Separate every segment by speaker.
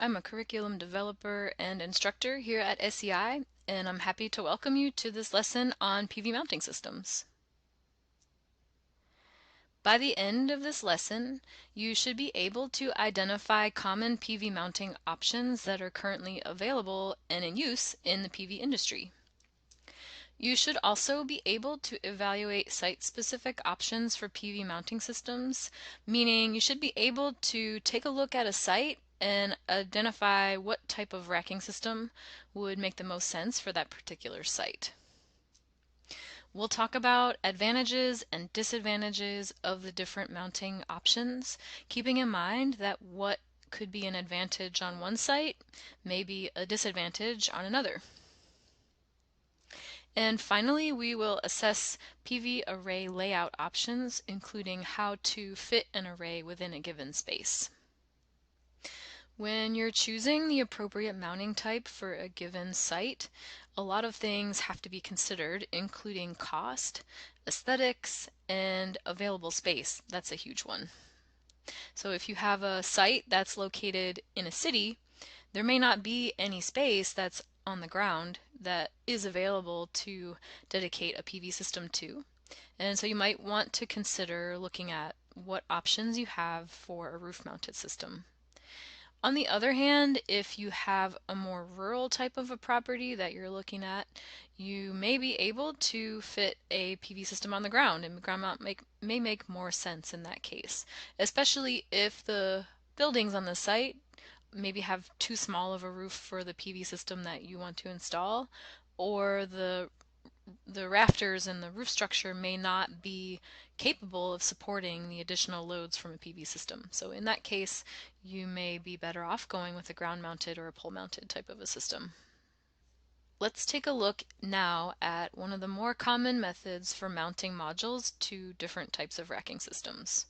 Speaker 1: I'm a curriculum developer and instructor here at SEI, and I'm happy to welcome you to this lesson on PV mounting systems. By the end of this lesson, you should be able to identify common PV mounting options that are currently available and in use in the PV industry. You should also be able to evaluate site-specific options for PV mounting systems, meaning you should be able to take a look at a site and identify what type of racking system would make the most sense for that particular site. We'll talk about advantages and disadvantages of the different mounting options, keeping in mind that what could be an advantage on one site may be a disadvantage on another. And finally, we will assess PV array layout options, including how to fit an array within a given space. When you're choosing the appropriate mounting type for a given site, a lot of things have to be considered, including cost, aesthetics, and available space. That's a huge one. So if you have a site that's located in a city, there may not be any space that's on the ground that is available to dedicate a PV system to. And so you might want to consider looking at what options you have for a roof-mounted system. On the other hand, if you have a more rural type of a property that you're looking at, you may be able to fit a PV system on the ground, and ground mount may make more sense in that case, especially if the buildings on the site maybe have too small of a roof for the PV system that you want to install, or the rafters and the roof structure may not be capable of supporting the additional loads from a PV system. So in that case, you may be better off going with a ground-mounted or a pole-mounted type of a system. Let's take a look now at one of the more common methods for mounting modules to different types of racking systems.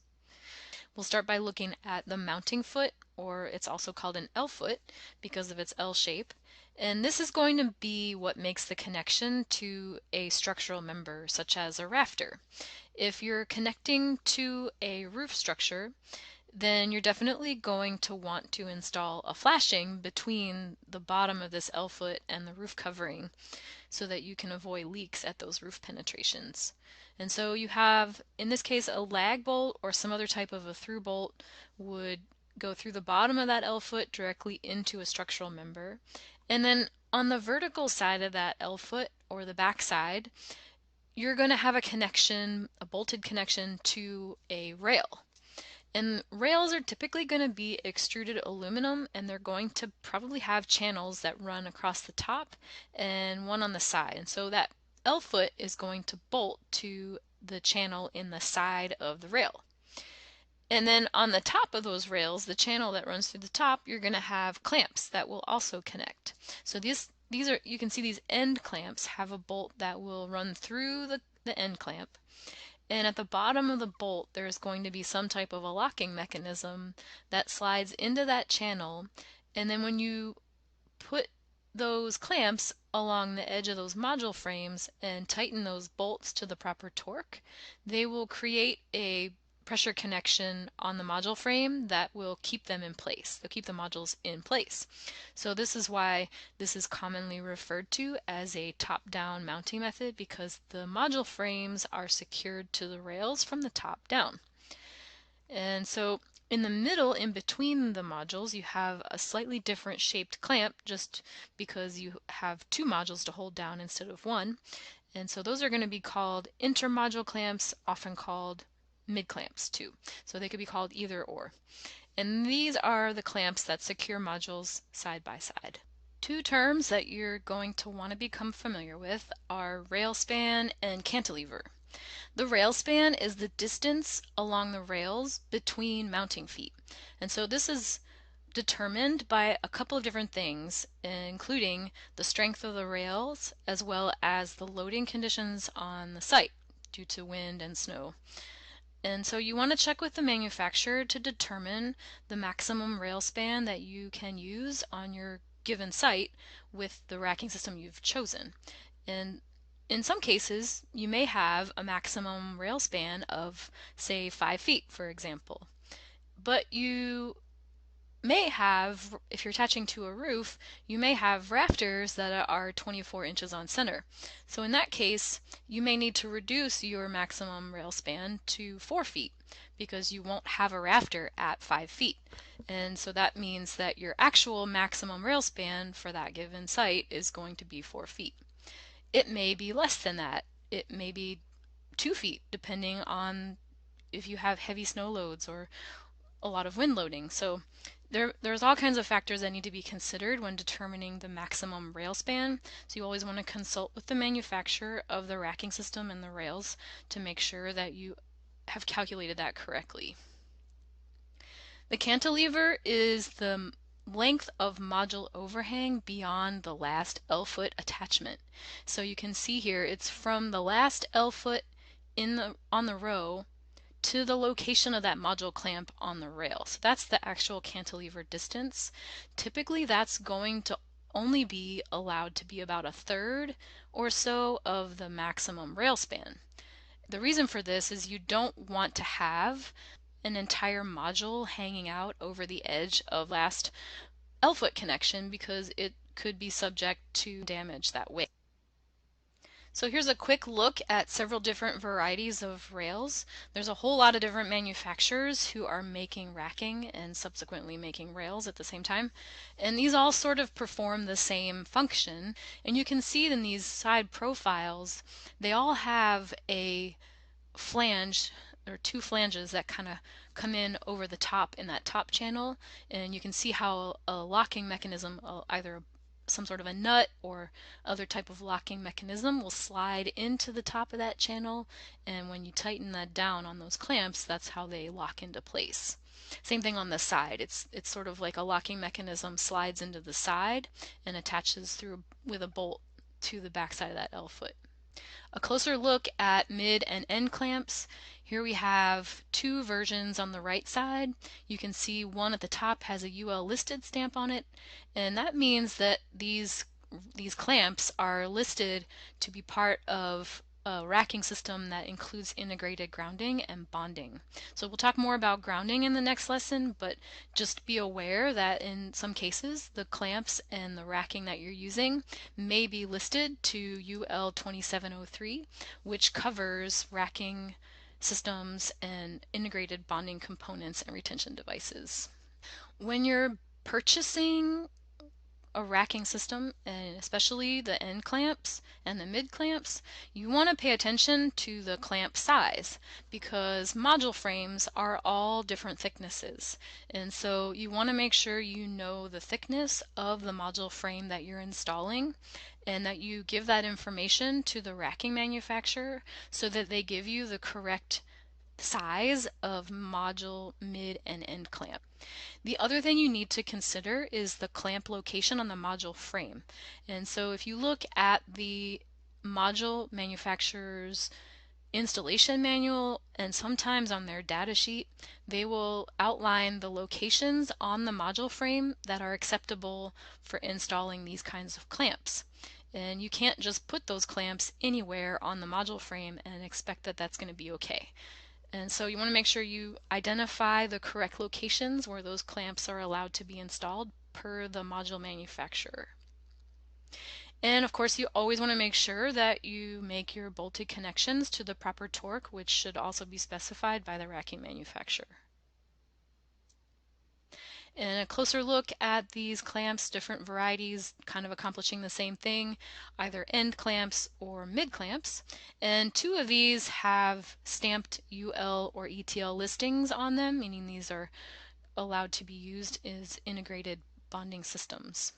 Speaker 1: We'll start by looking at the mounting foot, or it's also called an L-foot because of its L shape. And this is going to be what makes the connection to a structural member, such as a rafter. If you're connecting to a roof structure, then you're definitely going to want to install a flashing between the bottom of this L-foot and the roof covering so that you can avoid leaks at those roof penetrations. And so you have, in this case, a lag bolt or some other type of a through bolt would go through the bottom of that L-foot directly into a structural member. And then on the vertical side of that L-foot, or the back side, you're going to have a connection, a bolted connection to a rail. And rails are typically going to be extruded aluminum, and they're going to probably have channels that run across the top and one on the side. And so that L-foot is going to bolt to the channel in the side of the rail. And then on the top of those rails, the channel that runs through the top, you're going to have clamps that will also connect. So these are, you can see these end clamps have a bolt that will run through the end clamp. And at the bottom of the bolt, there's going to be some type of a locking mechanism that slides into that channel. And then when you put those clamps along the edge of those module frames and tighten those bolts to the proper torque, they will create a pressure connection on the module frame that will keep them in place. They'll keep the modules in place. So this is why this is commonly referred to as a top-down mounting method, because the module frames are secured to the rails from the top down. And so in the middle, in between the modules, you have a slightly different shaped clamp just because you have two modules to hold down instead of one. And so those are going to be called intermodule clamps, often called mid clamps too. So they could be called either or. And these are the clamps that secure modules side by side. Two terms that you're going to want to become familiar with are rail span and cantilever. The rail span is the distance along the rails between mounting feet. And so this is determined by a couple of different things, including the strength of the rails as well as the loading conditions on the site due to wind and snow. And so you want to check with the manufacturer to determine the maximum rail span that you can use on your given site with the racking system you've chosen. And in some cases, you may have a maximum rail span of, say, 5 feet, for example. But you may have, if you're attaching to a roof, you may have rafters that are 24 inches on center. So in that case, you may need to reduce your maximum rail span to 4 feet because you won't have a rafter at 5 feet. And so that means that your actual maximum rail span for that given site is going to be 4 feet. It may be less than that. It may be 2 feet, depending on if you have heavy snow loads or a lot of wind loading. So there's all kinds of factors that need to be considered when determining the maximum rail span. So you always want to consult with the manufacturer of the racking system and the rails to make sure that you have calculated that correctly. The cantilever is the length of module overhang beyond the last L-foot attachment. So you can see here it's from the last L-foot on the row to the location of that module clamp on the rail. So that's the actual cantilever distance. Typically that's going to only be allowed to be about a third or so of the maximum rail span. The reason for this is you don't want to have an entire module hanging out over the edge of last L-foot connection because it could be subject to damage that way. So here's a quick look at several different varieties of rails. There's a whole lot of different manufacturers who are making racking and subsequently making rails at the same time. And these all sort of perform the same function. And you can see in these side profiles, they all have a flange or two flanges that kind of come in over the top in that top channel, and you can see how a locking mechanism, either some sort of a nut or other type of locking mechanism, will slide into the top of that channel, and when you tighten that down on those clamps, that's how they lock into place. Same thing on the side. It's sort of like a locking mechanism slides into the side and attaches through with a bolt to the backside of that L foot. A closer look at mid and end clamps. Here we have two versions on the right side. You can see one at the top has a UL listed stamp on it, and that means that these clamps are listed to be part of a racking system that includes integrated grounding and bonding. So we'll talk more about grounding in the next lesson, but just be aware that in some cases the clamps and the racking that you're using may be listed to UL 2703, which covers racking systems and integrated bonding components and retention devices. When you're purchasing a racking system, and especially the end clamps and the mid clamps, you want to pay attention to the clamp size because module frames are all different thicknesses. And so you want to make sure you know the thickness of the module frame that you're installing and that you give that information to the racking manufacturer so that they give you the correct size of module, mid, and end clamp. The other thing you need to consider is the clamp location on the module frame. And so if you look at the module manufacturer's installation manual and sometimes on their data sheet, they will outline the locations on the module frame that are acceptable for installing these kinds of clamps. And you can't just put those clamps anywhere on the module frame and expect that that's going to be okay. And so you want to make sure you identify the correct locations where those clamps are allowed to be installed per the module manufacturer. And of course, you always want to make sure that you make your bolted connections to the proper torque, which should also be specified by the racking manufacturer. And a closer look at these clamps, different varieties kind of accomplishing the same thing, either end clamps or mid clamps. And two of these have stamped UL or ETL listings on them, meaning these are allowed to be used as integrated bonding systems.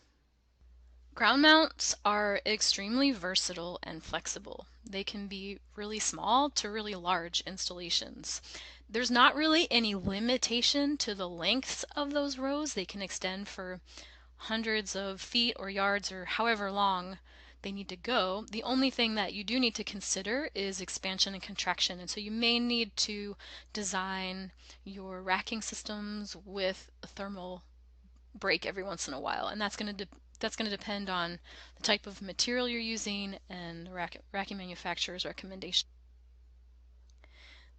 Speaker 1: Ground mounts are extremely versatile and flexible. They can be really small to really large installations. There's not really any limitation to the lengths of those rows. They can extend for hundreds of feet or yards or however long they need to go. The only thing that you do need to consider is expansion and contraction. And so you may need to design your racking systems with a thermal break every once in a while, and that's going to depend on the type of material you're using and the racking manufacturer's recommendation.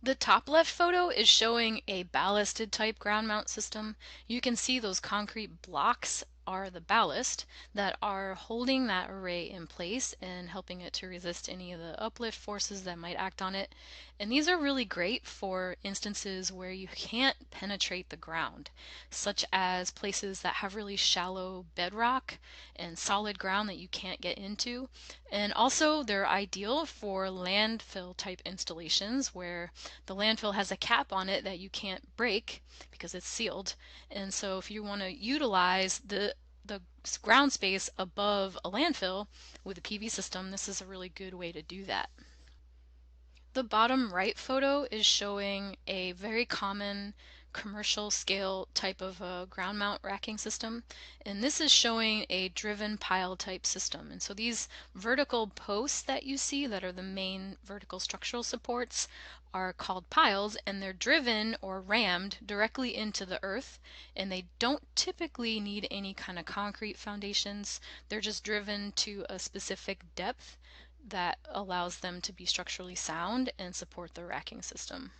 Speaker 1: The top left photo is showing a ballasted type ground mount system. You can see those concrete blocks are the ballast that are holding that array in place and helping it to resist any of the uplift forces that might act on it. And these are really great for instances where you can't penetrate the ground, such as places that have really shallow bedrock and solid ground that you can't get into. And also they're ideal for landfill type installations where the landfill has a cap on it that you can't break because it's sealed. And so if you want to utilize the ground space above a landfill with a PV system, this is a really good way to do that. The bottom right photo is showing a very common commercial scale type of a ground mount racking system, and this is showing a driven pile type system. And so these vertical posts that you see that are the main vertical structural supports are called piles, and they're driven or rammed directly into the earth, and they don't typically need any kind of concrete foundations. They're just driven to a specific depth that allows them to be structurally sound and support the racking system.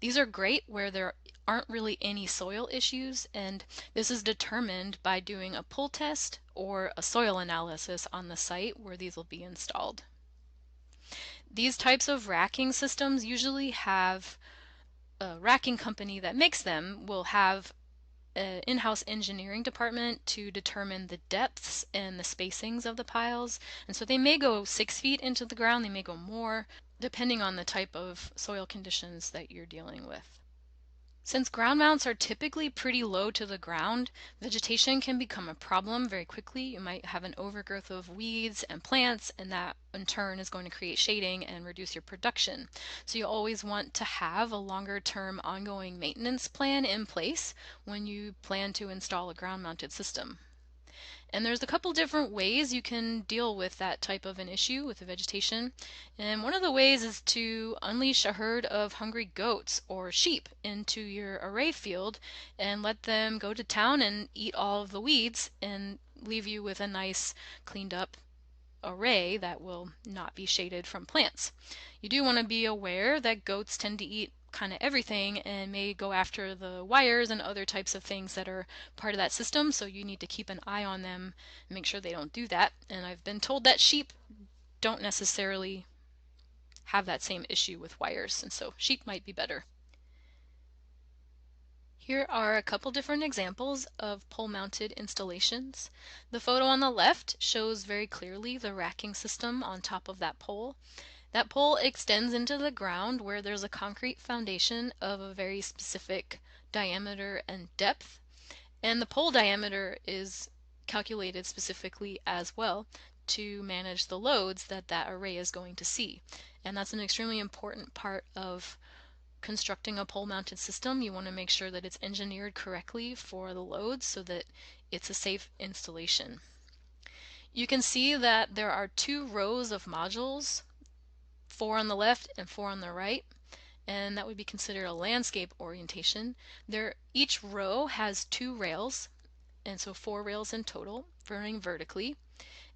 Speaker 1: These are great where there aren't really any soil issues, and this is determined by doing a pull test or a soil analysis on the site where these will be installed. These types of racking systems usually have a racking company that makes them will have an in-house engineering department to determine the depths and the spacings of the piles. And so they may go 6 feet into the ground, they may go more, depending on the type of soil conditions that you're dealing with. Since ground mounts are typically pretty low to the ground, vegetation can become a problem very quickly. You might have an overgrowth of weeds and plants, and that in turn is going to create shading and reduce your production. So you always want to have a longer term ongoing maintenance plan in place when you plan to install a ground mounted system. And there's a couple different ways you can deal with that type of an issue with the vegetation. And one of the ways is to unleash a herd of hungry goats or sheep into your array field and let them go to town and eat all of the weeds and leave you with a nice cleaned up array that will not be shaded from plants. You do want to be aware that goats tend to eat kind of everything and may go after the wires and other types of things that are part of that system, so you need to keep an eye on them and make sure they don't do that. And I've been told that sheep don't necessarily have that same issue with wires, and so sheep might be better. Here are a couple different examples of pole-mounted installations. The photo on the left shows very clearly the racking system on top of that pole. That pole extends into the ground where there's a concrete foundation of a very specific diameter and depth, and the pole diameter is calculated specifically as well to manage the loads that that array is going to see. And that's an extremely important part of constructing a pole mounted system. You want to make sure that it's engineered correctly for the loads so that it's a safe installation. You can see that there are 2 rows of modules, 4 on the left and 4 on the right, and that would be considered a landscape orientation. Each row has 2 rails, and so 4 rails in total, running vertically.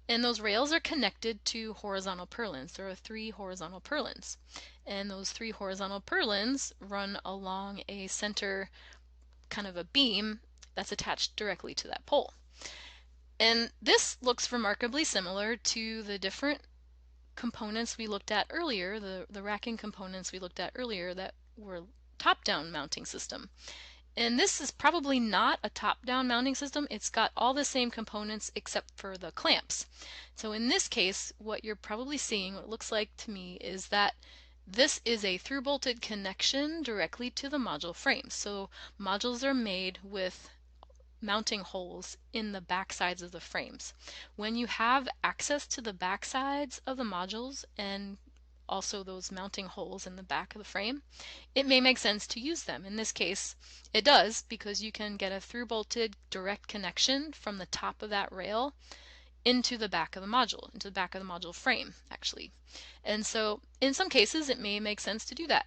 Speaker 1: And those rails are connected to horizontal purlins. There are 3 horizontal purlins. And those 3 horizontal purlins run along a center kind of a beam that's attached directly to that pole. And this looks remarkably similar to the different components we looked at earlier, the racking components we looked at earlier that were top-down mounting system. And this is probably not a top-down mounting system. It's got all the same components except for the clamps. So in this case, what you're probably seeing, what it looks like to me, is that this is a through-bolted connection directly to the module frame. So modules are made with mounting holes in the back sides of the frames. When you have access to the back sides of the modules and also those mounting holes in the back of the frame, it may make sense to use them. In this case, it does, because you can get a through-bolted direct connection from the top of that rail into the back of the module, into the back of the module frame, actually. And so in some cases, it may make sense to do that.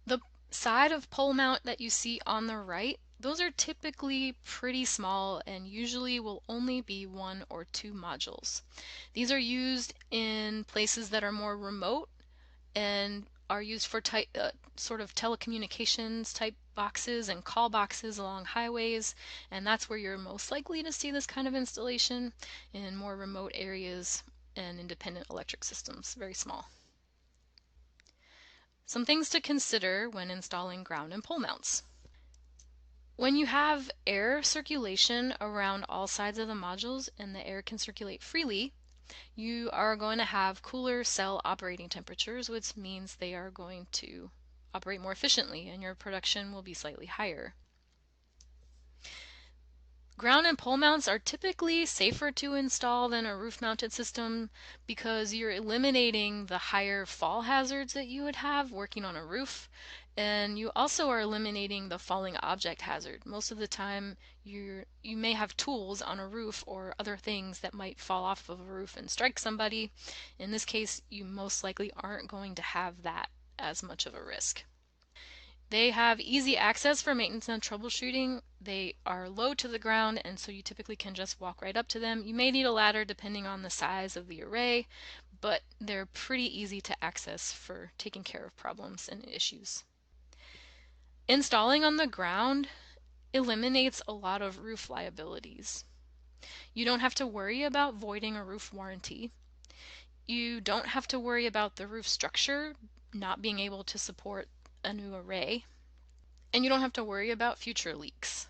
Speaker 1: The side of pole mount that you see on the right, those are typically pretty small and usually will only be 1 or 2 modules. These are used in places that are more remote and are used for sort of telecommunications type boxes and call boxes along highways, and that's where you're most likely to see this kind of installation in more remote areas and independent electric systems, very small. Some things to consider when installing ground and pole mounts. When you have air circulation around all sides of the modules and the air can circulate freely, you are going to have cooler cell operating temperatures, which means they are going to operate more efficiently and your production will be slightly higher. Ground and pole mounts are typically safer to install than a roof-mounted system because you're eliminating the higher fall hazards that you would have working on a roof, and you also are eliminating the falling object hazard. Most of the time you may have tools on a roof or other things that might fall off of a roof and strike somebody. In this case, you most likely aren't going to have that as much of a risk. They have easy access for maintenance and troubleshooting. They are low to the ground, and so you typically can just walk right up to them. You may need a ladder depending on the size of the array, but they're pretty easy to access for taking care of problems and issues. Installing on the ground eliminates a lot of roof liabilities. You don't have to worry about voiding a roof warranty. You don't have to worry about the roof structure not being able to support a new array. And you don't have to worry about future leaks.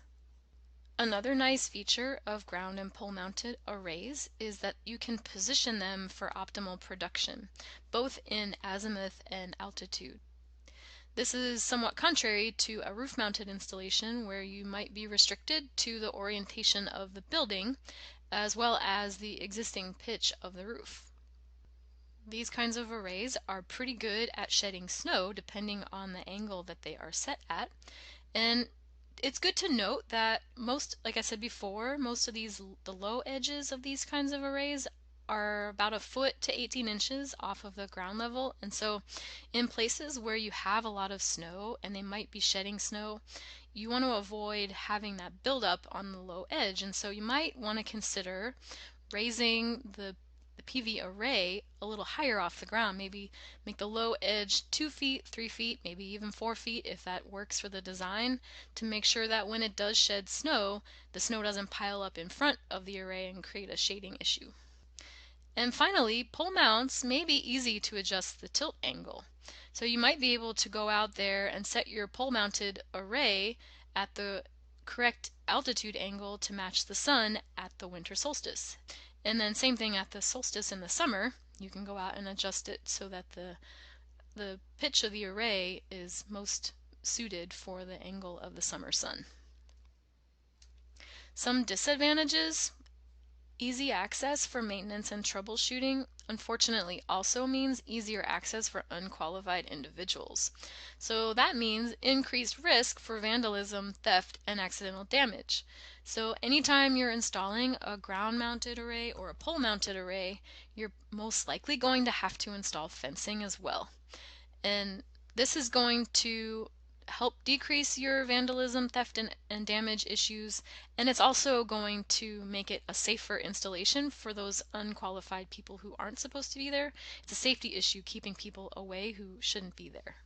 Speaker 1: Another nice feature of ground and pole mounted arrays is that you can position them for optimal production, both in azimuth and altitude. This is somewhat contrary to a roof mounted installation where you might be restricted to the orientation of the building as well as the existing pitch of the roof. These kinds of arrays are pretty good at shedding snow depending on the angle that they are set at. And it's good to note that like I said before, most of the low edges of these kinds of arrays are about a foot to 18 inches off of the ground level. And so in places where you have a lot of snow and they might be shedding snow, you want to avoid having that buildup on the low edge. And so you might want to consider raising the PV array a little higher off the ground. Maybe make the low edge 2 feet, 3 feet, maybe even 4 feet if that works for the design, to make sure that when it does shed snow, the snow doesn't pile up in front of the array and create a shading issue. And finally, pole mounts may be easy to adjust the tilt angle. So you might be able to go out there and set your pole mounted array at the correct altitude angle to match the sun at the winter solstice. And then same thing at the solstice in the summer, you can go out and adjust it so that the pitch of the array is most suited for the angle of the summer sun. Some disadvantages: easy access for maintenance and troubleshooting unfortunately also means easier access for unqualified individuals. So that means increased risk for vandalism, theft, and accidental damage. So anytime you're installing a ground-mounted array or a pole-mounted array, you're most likely going to have to install fencing as well. And this is going to help decrease your vandalism, theft, and damage issues, and it's also going to make it a safer installation for those unqualified people who aren't supposed to be there. It's a safety issue keeping people away who shouldn't be there.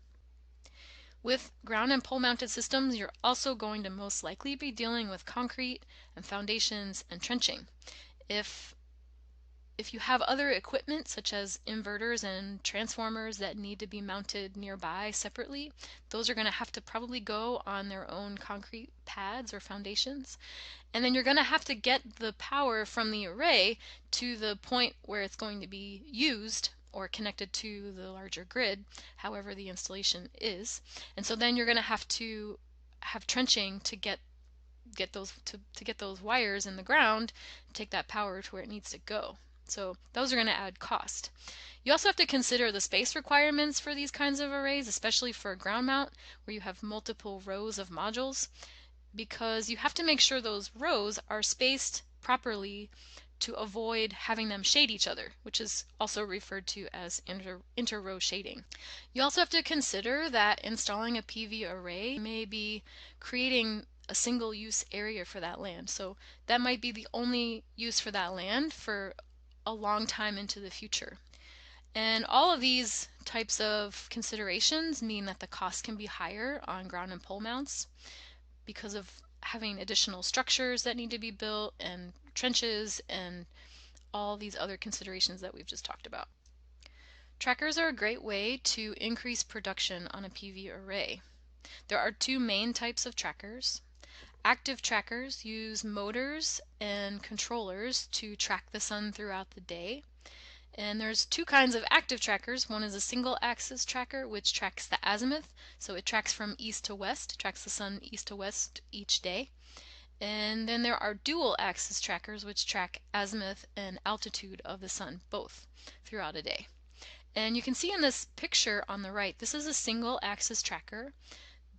Speaker 1: With ground and pole mounted systems, you're also going to most likely be dealing with concrete and foundations and trenching. If you have other equipment such as inverters and transformers that need to be mounted nearby separately, those are going to have to probably go on their own concrete pads or foundations. And then you're going to have to get the power from the array to the point where it's going to be used or connected to the larger grid, however the installation is. And so then you're going to have trenching to get those wires in the ground, take that power to where it needs to go. So those are going to add cost. You also have to consider the space requirements for these kinds of arrays, especially for a ground mount where you have multiple rows of modules, because you have to make sure those rows are spaced properly to avoid having them shade each other, which is also referred to as inter-row shading. You also have to consider that installing a PV array may be creating a single use area for that land. So that might be the only use for that land for a long time into the future. And all of these types of considerations mean that the cost can be higher on ground and pole mounts because of having additional structures that need to be built and trenches and all these other considerations that we've just talked about. Trackers are a great way to increase production on a PV array. There are two main types of trackers. Active trackers use motors and controllers to track the sun throughout the day. And there's two kinds of active trackers. One is a single axis tracker, which tracks the azimuth. So it tracks from east to west, tracks the sun east to west each day. And then there are dual axis trackers, which track azimuth and altitude of the sun both throughout a day. And you can see in this picture on the right, this is a single axis tracker.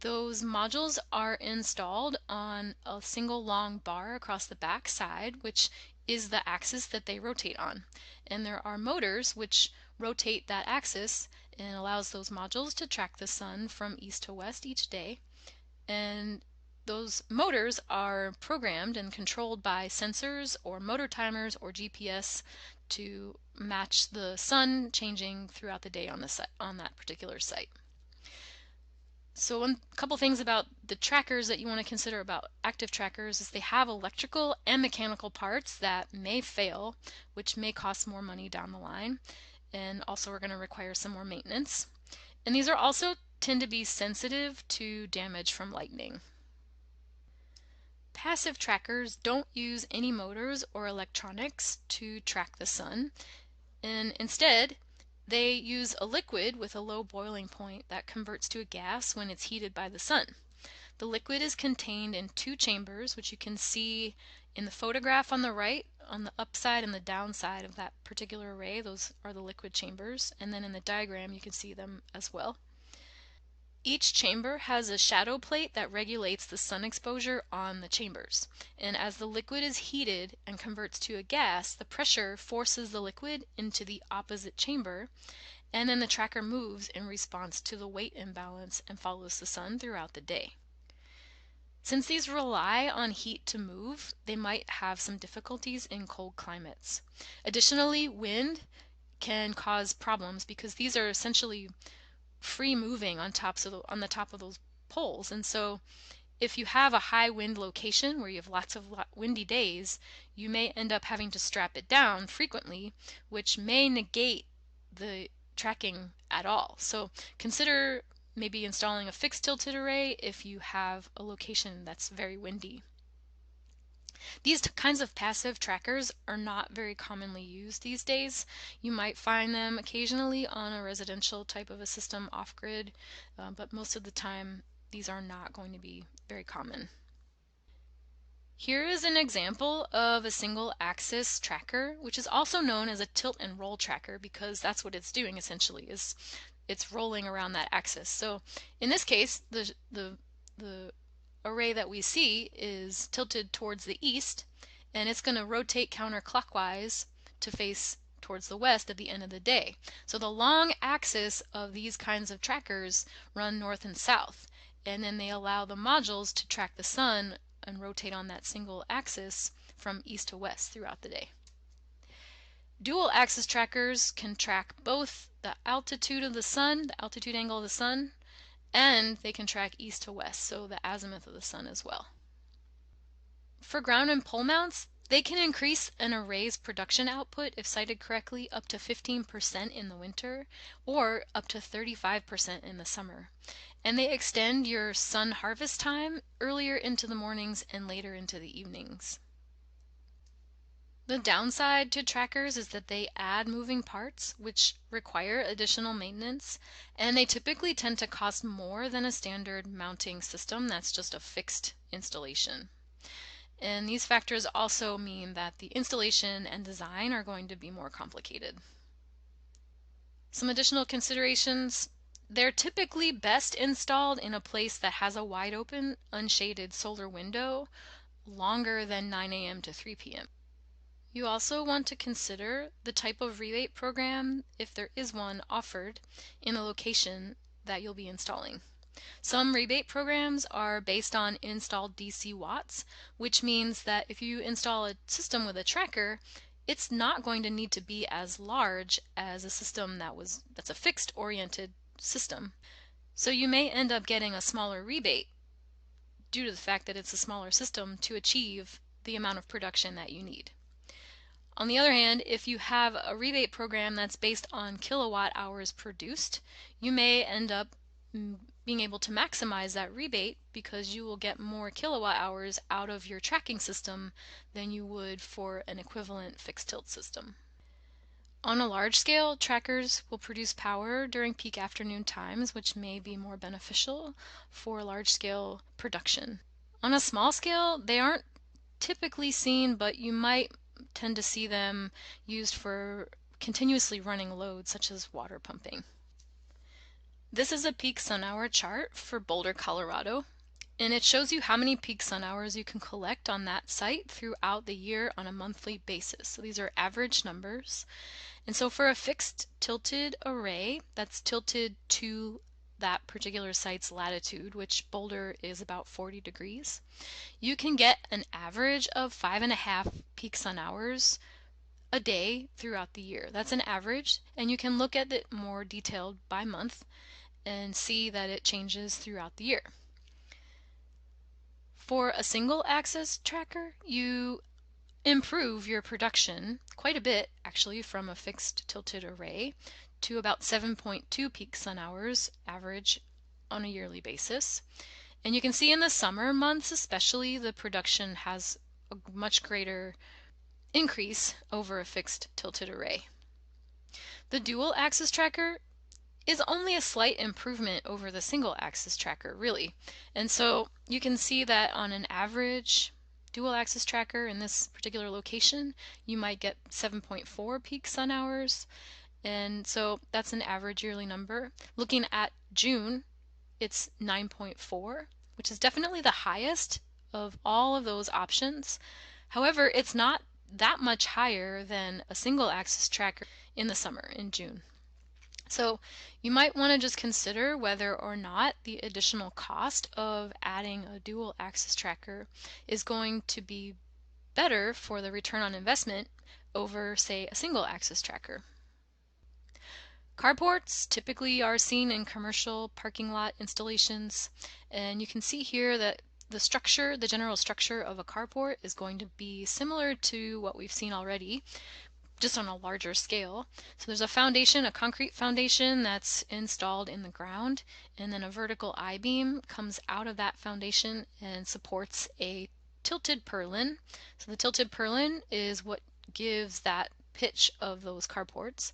Speaker 1: Those modules are installed on a single long bar across the back side, which is the axis that they rotate on. And there are motors which rotate that axis and allows those modules to track the sun from east to west each day. And those motors are programmed and controlled by sensors or motor timers or GPS to match the sun changing throughout the day on that particular site. So a couple things about the trackers that you want to consider about active trackers is they have electrical and mechanical parts that may fail, which may cost more money down the line, and also are going to require some more maintenance. And these are also tend to be sensitive to damage from lightning. Passive trackers don't use any motors or electronics to track the sun, and instead they use a liquid with a low boiling point that converts to a gas when it's heated by the sun. The liquid is contained in two chambers, which you can see in the photograph on the right. On the upside and the downside of that particular array, those are the liquid chambers, and then in the diagram you can see them as well. Each chamber has a shadow plate that regulates the sun exposure on the chambers. And as the liquid is heated and converts to a gas, the pressure forces the liquid into the opposite chamber, and then the tracker moves in response to the weight imbalance and follows the sun throughout the day. Since these rely on heat to move, they might have some difficulties in cold climates. Additionally, wind can cause problems because these are essentially free moving on the top of those poles, and so if you have a high wind location where you have lots of windy days, you may end up having to strap it down frequently, which may negate the tracking at all. So consider maybe installing a fixed tilted array if you have a location that's very windy. These kinds of passive trackers are not very commonly used these days. You might find them occasionally on a residential type of a system off-grid, but most of the time these are not going to be very common. Here is an example of a single axis tracker, which is also known as a tilt and roll tracker because that's what it's doing essentially, is it's rolling around that axis. So in this case, the array that we see is tilted towards the east, and it's going to rotate counterclockwise to face towards the west at the end of the day. So the long axis of these kinds of trackers run north and south, and then they allow the modules to track the sun and rotate on that single axis from east to west throughout the day. Dual axis trackers can track both the altitude of the sun, the altitude angle of the sun, and they can track east to west, so the azimuth of the sun as well. For ground and pole mounts, they can increase an array's production output if sited correctly up to 15% in the winter or up to 35% in the summer. And they extend your sun harvest time earlier into the mornings and later into the evenings. The downside to trackers is that they add moving parts, which require additional maintenance, and they typically tend to cost more than a standard mounting system that's just a fixed installation. And these factors also mean that the installation and design are going to be more complicated. Some additional considerations: they're typically best installed in a place that has a wide open, unshaded solar window longer than 9 a.m. to 3 p.m. You also want to consider the type of rebate program, if there is one offered, in the location that you'll be installing. Some rebate programs are based on installed DC watts, which means that if you install a system with a tracker, it's not going to need to be as large as a system that's a fixed oriented system. So you may end up getting a smaller rebate due to the fact that it's a smaller system to achieve the amount of production that you need. On the other hand, if you have a rebate program that's based on kilowatt hours produced, you may end up being able to maximize that rebate because you will get more kilowatt hours out of your tracking system than you would for an equivalent fixed tilt system. On a large scale, trackers will produce power during peak afternoon times, which may be more beneficial for large scale production. On a small scale, they aren't typically seen, but you might tend to see them used for continuously running loads such as water pumping. This is a peak sun hour chart for Boulder, Colorado, and it shows you how many peak sun hours you can collect on that site throughout the year on a monthly basis. So these are average numbers. And so for a fixed tilted array that's tilted to that particular site's latitude, which Boulder is about 40 degrees, you can get an average of 5.5 peak sun hours a day throughout the year. That's an average, and you can look at it more detailed by month and see that it changes throughout the year. For a single axis tracker, you improve your production quite a bit, actually, from a fixed tilted array to about 7.2 peak sun hours average on a yearly basis. And you can see in the summer months especially, the production has a much greater increase over a fixed tilted array. The dual axis tracker is only a slight improvement over the single axis tracker, really. And so you can see that on an average dual axis tracker in this particular location, you might get 7.4 peak sun hours. And so that's an average yearly number. Looking at June, it's 9.4, which is definitely the highest of all of those options. However, it's not that much higher than a single axis tracker in the summer in June. So you might want to just consider whether or not the additional cost of adding a dual axis tracker is going to be better for the return on investment over, say, a single axis tracker. Carports typically are seen in commercial parking lot installations, and you can see here that the general structure of a carport is going to be similar to what we've seen already, just on a larger scale. So there's a foundation, a concrete foundation that's installed in the ground, and then a vertical I-beam comes out of that foundation and supports a tilted purlin. So the tilted purlin is what gives that pitch of those carports.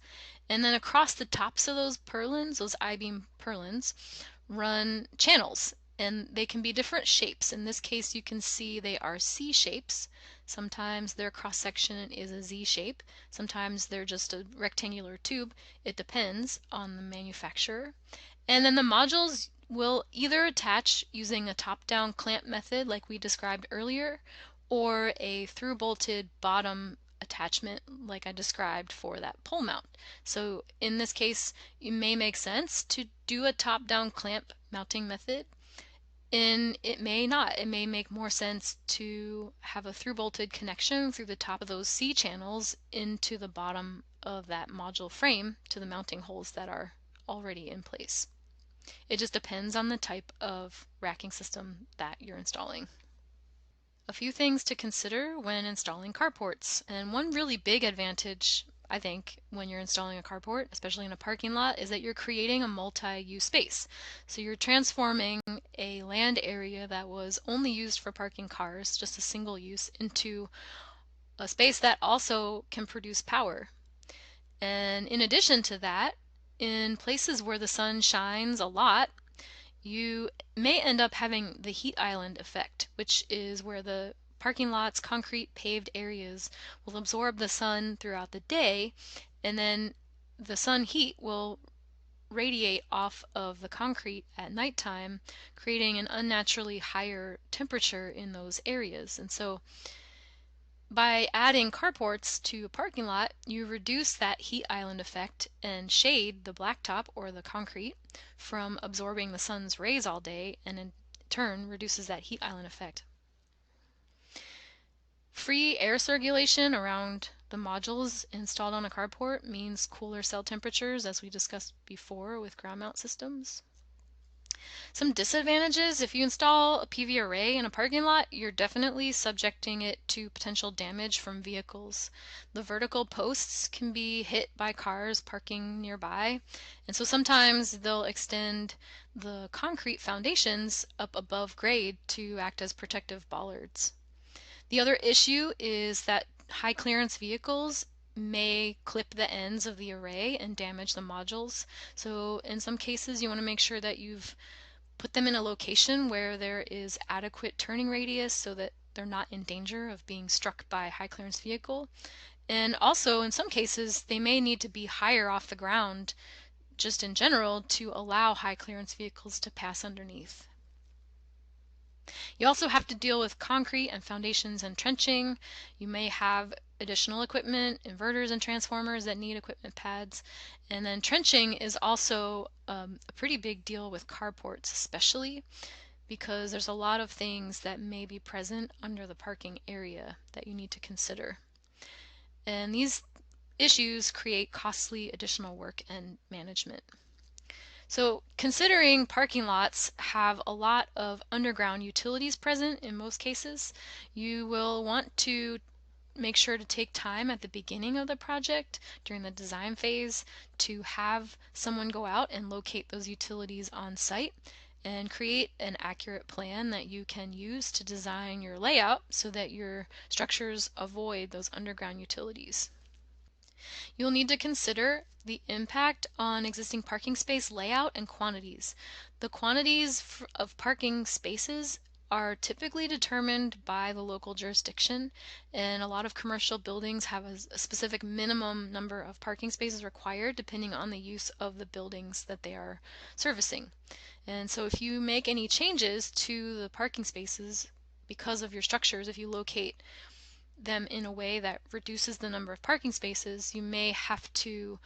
Speaker 1: And then across the tops of those purlins, those I-beam purlins, run channels, and they can be different shapes. In this case, you can see they are C shapes. Sometimes their cross-section is a Z shape. Sometimes they're just a rectangular tube. It depends on the manufacturer. And then the modules will either attach using a top-down clamp method like we described earlier, or a through-bolted bottom attachment like I described for that pole mount. So in this case, it may make sense to do a top-down clamp mounting method, and it may not. It may make more sense to have a through-bolted connection through the top of those C channels into the bottom of that module frame to the mounting holes that are already in place. It just depends on the type of racking system that you're installing. A few things to consider when installing carports, and one really big advantage I think when you're installing a carport, especially in a parking lot, is that you're creating a multi-use space. So you're transforming a land area that was only used for parking cars, just a single use, into a space that also can produce power. And in addition to that, in places where the sun shines a lot, you may end up having the heat island effect, which is where the parking lots, concrete paved areas will absorb the sun throughout the day, and then the sun heat will radiate off of the concrete at nighttime, creating an unnaturally higher temperature in those areas. And so by adding carports to a parking lot, you reduce that heat island effect and shade the blacktop or the concrete from absorbing the sun's rays all day, and in turn reduces that heat island effect. Free air circulation around The modules installed on a carport means cooler cell temperatures, as we discussed before with ground mount systems. Some disadvantages: if you install a PV array in a parking lot, you're definitely subjecting it to potential damage from vehicles. The vertical posts can be hit by cars parking nearby, and so sometimes they'll extend the concrete foundations up above grade to act as protective bollards. The other issue is that high clearance vehicles may clip the ends of the array and damage the modules. So in some cases you want to make sure that you've put them in a location where there is adequate turning radius so that they're not in danger of being struck by a high clearance vehicle. And also in some cases they may need to be higher off the ground just in general to allow high clearance vehicles to pass underneath. You also have to deal with concrete and foundations and trenching. You may have additional equipment, inverters and transformers that need equipment pads. And then trenching is also a pretty big deal with carports, especially because there's a lot of things that may be present under the parking area that you need to consider. And these issues create costly additional work and management. So considering parking lots have a lot of underground utilities present in most cases, you will want to make sure to take time at the beginning of the project during the design phase to have someone go out and locate those utilities on site and create an accurate plan that you can use to design your layout so that your structures avoid those underground utilities. You'll need to consider the impact on existing parking space layout and quantities. The quantities of parking spaces are typically determined by the local jurisdiction, and a lot of commercial buildings have a specific minimum number of parking spaces required depending on the use of the buildings that they are servicing. And so if you make any changes to the parking spaces because of your structures, if you locate them in a way that reduces the number of parking spaces, you may have to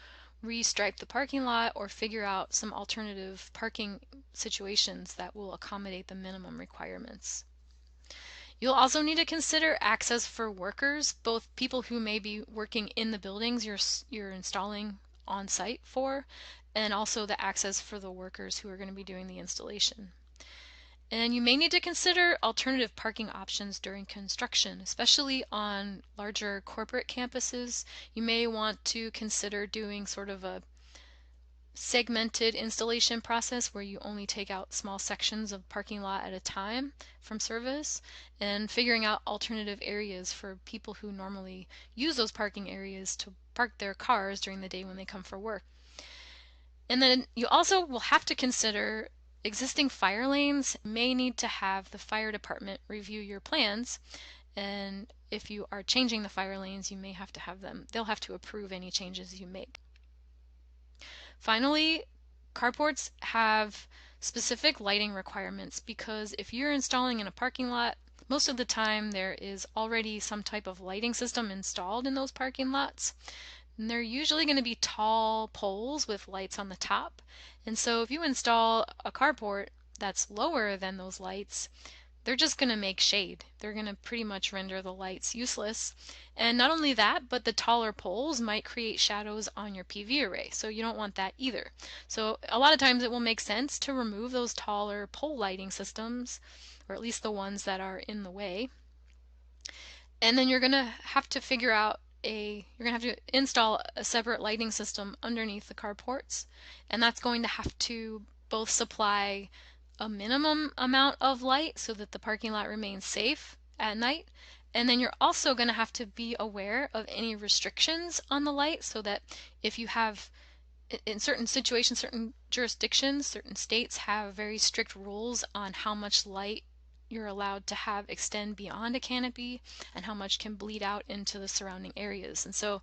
Speaker 1: restripe the parking lot or figure out some alternative parking situations that will accommodate the minimum requirements. You'll also need to consider access for workers, both people who may be working in the buildings you're installing on site for, and also the access for the workers who are going to be doing the installation. And you may need to consider alternative parking options during construction, especially on larger corporate campuses. You may want to consider doing sort of a segmented installation process where you only take out small sections of parking lot at a time from service, and figuring out alternative areas for people who normally use those parking areas to park their cars during the day when they come for work. And then you also will have to consider existing fire lanes. May need to have the fire department review your plans, and if you are changing the fire lanes, you may have to have them, they'll have to approve any changes you make. Finally, carports have specific lighting requirements because if you're installing in a parking lot, most of the time there is already some type of lighting system installed in those parking lots. And they're usually going to be tall poles with lights on the top. And so if you install a carport that's lower than those lights, they're just going to make shade. They're going to pretty much render the lights useless. And not only that, but the taller poles might create shadows on your PV array. So you don't want that either. So a lot of times it will make sense to remove those taller pole lighting systems, or at least the ones that are in the way. And then you're going to have to figure out you're going to have to install a separate lighting system underneath the carports, and that's going to have to both supply a minimum amount of light so that the parking lot remains safe at night, and then you're also going to have to be aware of any restrictions on the light so that if you have, in certain situations, certain jurisdictions, certain states have very strict rules on how much light you're allowed to have extend beyond a canopy and how much can bleed out into the surrounding areas. And so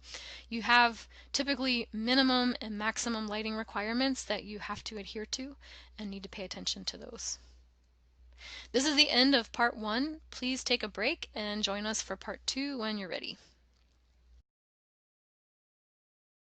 Speaker 1: you have typically minimum and maximum lighting requirements that you have to adhere to and need to pay attention to those. This is the end of part 1. Please take a break and join us for part 2 when you're ready.